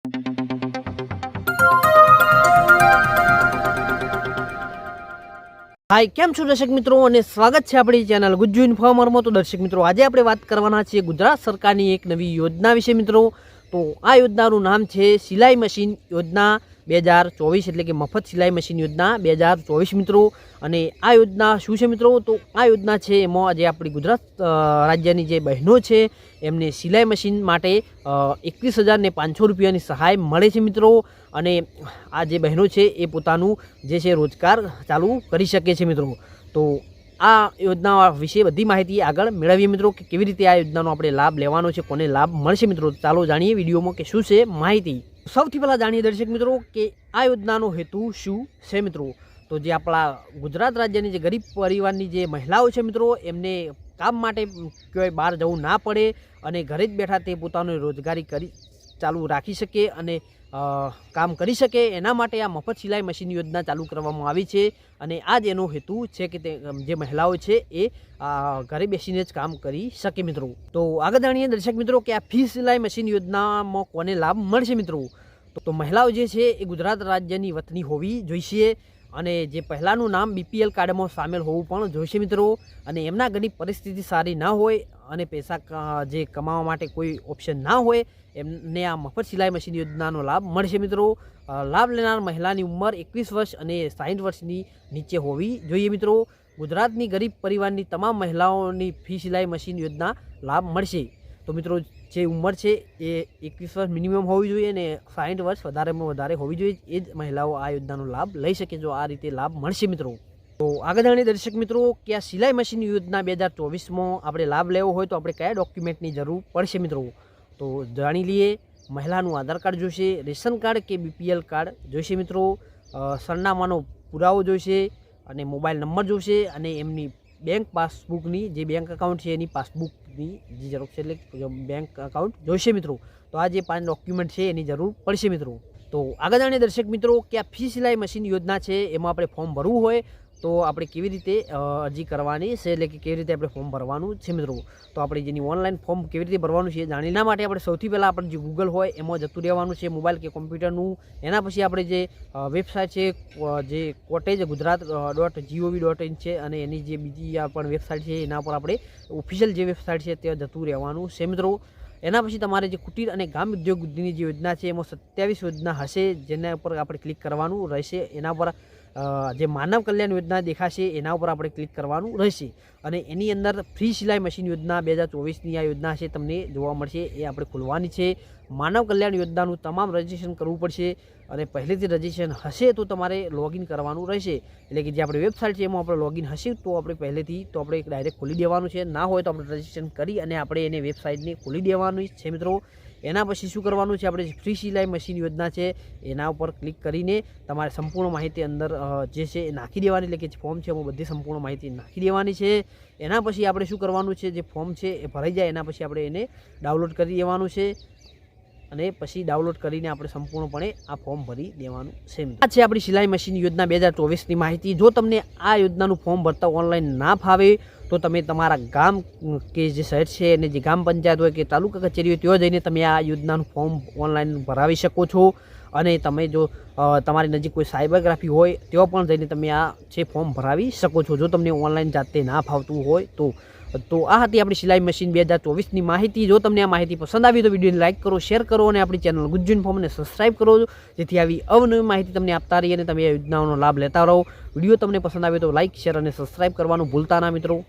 हाय केम छो दर्शक मित्रों અને સ્વાગત છે આપણી ચેનલ ગુજ્જુ ઇન્ફોર્મરમાં। તો દર્શક મિત્રો આજે આપણે વાત કરવાના છીએ ગુજરાત સરકારની એક નવી યોજના વિશે મિત્રો। તો આ યોજનાનું નામ છે સિલાઈ મશીન યોજના 2024 એટલે કે મફત સિલાઈ મશીન યોજના 2024 મિત્રો। અને આ યોજના શું છે મિત્રો? તો આ યોજના છે એમાં આજે આપણી ગુજરાત રાજ્યની જે બહેનો છે એમને સિલાઈ મશીન માટે 21,500 રૂપિયાની સહાય મળે છે મિત્રો। અને આ જે બહેનો છે એ પોતાનું જે છે રોજગાર ચાલુ કરી શકે છે મિત્રો। તો આ યોજના વિશે બધી માહિતી આગળ મેળવીએ મિત્રો કે કેવી રીતે આ યોજનાનો આપણે લાભ લેવાનો છે, કોને લાભ મળશે મિત્રો। ચાલો જાણીએ વિડીયોમાં કે શું છે માહિતી। સૌથી પહેલાં જાણીએ દર્શક મિત્રો કે આ યોજનાનો હેતુ શું છે મિત્રો। તો જે આપણા ગુજરાત રાજ્યની જે ગરીબ પરિવારની જે મહિલાઓ છે મિત્રો એમને કામ માટે કોઈ બહાર જવું ના પડે અને ઘરે જ બેઠા તે પોતાની રોજગારી ચાલુ રાખી શકે અને કામ કરી શકે એના માટે આ મફત સિલાઈ મશીન યોજના ચાલુ કરવામાં આવી છે। અને આ જ એનો હેતુ છે કે તે જે મહિલાઓ છે એ ઘરે બેસીને જ કામ કરી શકે મિત્રો। તો આગળ જાણીએ દર્શક મિત્રો કે આ ફ્રી સિલાઈ મશીન યોજનામાં કોને લાભ મળશે મિત્રો। તો મહિલાઓ જે છે એ ગુજરાત રાજ્યની વતની હોવી જોઈશે અને જે પહેલાંનું નામ BPL કાર્ડમાં સામેલ હોવું પણ જોઈશે મિત્રો। અને એમના ઘરની પરિસ્થિતિ સારી ના હોય અને પૈસા જે કમાવા માટે કોઈ ઓપ્શન ના હોય એમને આ મફત સિલાઈ મશીન યોજનાનો લાભ મળશે મિત્રો। લાભ લેનાર મહિલાની ઉંમર 21 વર્ષ અને 60 વર્ષની નીચે હોવી જોઈએ મિત્રો। ગુજરાતની ગરીબ પરિવારની તમામ મહિલાઓની ફ્રી સિલાઈ મશીન યોજના લાભ મળશે। તો મિત્રો જે ઉંમર છે એ 21 વર્ષ મિનિમમ હોવી જોઈએ અને 60 વર્ષ વધારેમાં વધારે હોવી જોઈએ, એ જ મહિલાઓ આ યોજનાનો લાભ લઈ શકે જો આ રીતે લાભ મળશે મિત્રો। તો આગળ જાણીએ દર્શક મિત્રો કે આ સિલાઈ મશીન યોજના 2024માં આપણે લાભ લેવો હોય તો આપણે કયા ડોક્યુમેન્ટની જરૂર પડશે મિત્રો। તો જાણી લઈએ। મહિલાનું આધાર કાર્ડ જોઈશે, રેશન કાર્ડ કે BPL કાર્ડ જોઈશે મિત્રો, સરનામાનો પુરાવો જોઈશે અને મોબાઈલ નંબર જોઈશે અને એમની બેંક પાસબુકની જે બેંક એકાઉન્ટ છે એની પાસબુકની જે ઝેરોક્ષ એટલે બેંક એકાઉન્ટ જોઈશે મિત્રો। તો આ જે 5 ડોક્યુમેન્ટ છે એની જરૂર પડશે મિત્રો। તો આગળ જાણીએ દર્શક મિત્રો કે આ ફ્રી સિલાઈ મશીન યોજના છે એમાં આપણે ફોર્મ ભરવું હોય તો આપણે કેવી રીતે અરજી કરવાની છે એટલે કે કેવી રીતે આપણે ફોર્મ ભરવાનું છે મિત્રો। તો આપણે જેની ઓનલાઈન ફોર્મ કેવી રીતે ભરવાનું છે જાણીના માટે આપણે સૌથી પહેલાં આપણે જે ગૂગલ હોય એમાં જતું રહેવાનું છે, મોબાઈલ કે કોમ્પ્યુટરનું। એના પછી આપણે જે વેબસાઇટ છે જે cottage.gov.in છે અને એની જે બીજી પણ વેબસાઇટ છે એના પર આપણે ઓફિશિયલ જે વેબસાઇટ છે ત્યાં જતું રહેવાનું છે મિત્રો। એના પછી તમારે જે કુટીર અને ગ્રામ ઉદ્યોગ વૃદ્ધિની જે યોજના છે એમાં 27 યોજના હશે જેના ઉપર આપણે ક્લિક કરવાનું રહેશે। એના પર જે માનવ કલ્યાણ યોજના દેખાશે એના ઉપર આપણે ક્લિક કરવાનું રહેશે અને એની અંદર ફ્રી સિલાઈ મશીન યોજના 2024ની આ યોજના છે તમને જોવા મળશે, એ આપણે ખોલવાની છે। માનવ કલ્યાણ યોજનાનું તમામ રજિસ્ટ્રેશન કરવું પડશે અને પહેલેથી રજિસ્ટ્રેશન હશે તો તમારે લોગિન કરવાનું રહેશે, એટલે કે જે આપણી વેબસાઇટ છે એમાં આપણે લોગિન હશે તો આપણે પહેલેથી તો આપણે ડાયરેક્ટ ખોલી દેવાનું છે, ના હોય તો આપણે રજિસ્ટ્રેશન કરી અને આપણે એને વેબસાઇટને ખોલી દેવાનું છે મિત્રો। એના પછી શું કરવાનું છે, આપણે ફ્રી સિલાઈ મશીન યોજના છે એના ઉપર ક્લિક કરીને તમારે સંપૂર્ણ માહિતી અંદર જે છે એ નાખી દેવાની, એટલે કે જે ફોર્મ છે એમાં બધી સંપૂર્ણ માહિતી નાખી દેવાની છે। એના પછી આપણે શું કરવાનું છે, જે ફોર્મ છે એ ભરાઈ જાય એના પછી આપણે એને ડાઉનલોડ કરી દેવાનું છે અને પછી ડાઉનલોડ કરીને આપણે સંપૂર્ણપણે આ ફોર્મ ભરી દેવાનું છે। આ છે આપણી સિલાઈ મશીન યોજના 2024ની માહિતી। જો તમને આ યોજનાનું ફોર્મ ભરતા ઓનલાઈન ના ફાવે તો તમે તમારા ગામ કે જે શહેર છે અને જે ગ્રામ પંચાયત હોય કે તાલુકા કચેરી હોય ત્યાં જઈને તમે આ યોજનાનું ફોર્મ ઓનલાઈન ભરાવી શકો છો અને તમે જો તમારી નજીક કોઈ સાયબરગ્રાફી હોય ત્યાં પણ જઈને તમે આ છે ફોર્મ ભરાવી શકો છો જો તમને ઓનલાઈન જાતે ના ફાવતું હોય તો આ હતી આપણી સિલાઈ મશીન 2024ની માહિતી। જો તમને આ માહિતી પસંદ આવી તો વિડીયોને લાઇક કરો, શેર કરો અને આપણી ચેનલ ગુજ્જુ ઇન્ફોર્મને સબસ્ક્રાઇબ કરો જેથી આવી અવનવી માહિતી તમને આપતા રહીએ અને તમે આ યોજનાઓનો લાભ લેતા રહો। વિડીયો તમને પસંદ આવે તો લાઇક, શેર અને સબસ્ક્રાઇબ કરવાનું ભૂલતા ના મિત્રો।